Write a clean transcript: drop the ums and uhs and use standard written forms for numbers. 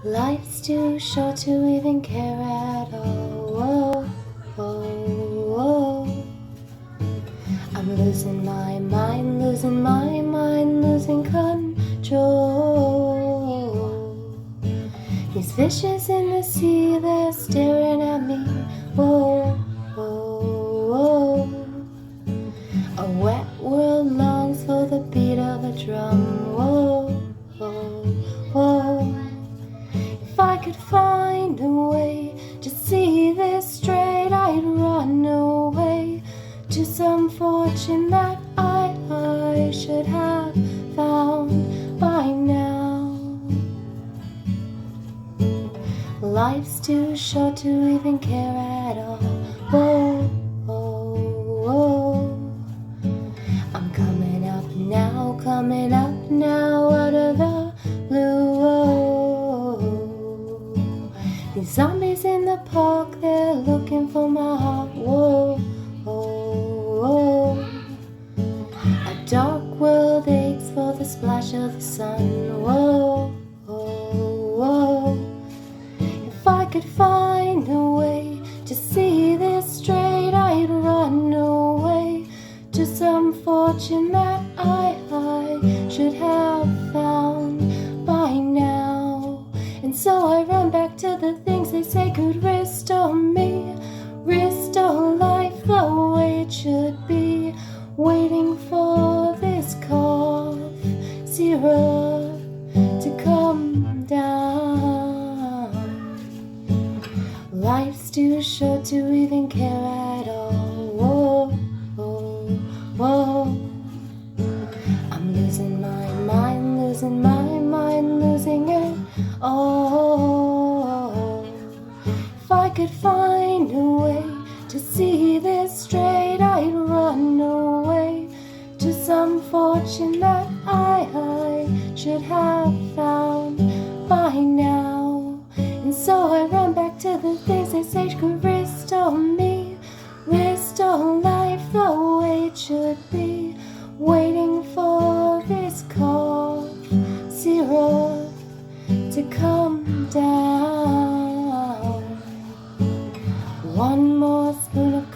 Life's too short to even care at all. I'm losing my mind, losing control. These fishes in the sea, they're staring at me. Whoa, whoa, whoa. A wet world longs for the beat of a drum. Whoa, whoa, whoa. If I could find a way to see this straight, I'd run away to some fortune that I should have found by now. Life's too short to even care at all. Whoa, whoa, whoa. I'm coming up now out of the blue. These zombies in the park, they're looking for my heart. Whoa, whoa, whoa. A dark world aches for the splash of the sun. Whoa, whoa, whoa. If I could find a way to see this straight, I'd run away to some fortune that I should have found by now. And so I run back to the things they say could restore me, restore life the way it should be, waiting for this cough syrup to come down. Life's too short to even care at all. Whoa, whoa, whoa. I'm losing my mind, losing it all. If I could find a way to see this straight, I'd run away to some fortune that I should have found by now. And so I run back to the things they say could restore me, restore life the way it should be, waiting for this cough syrup to come down. One more spoon of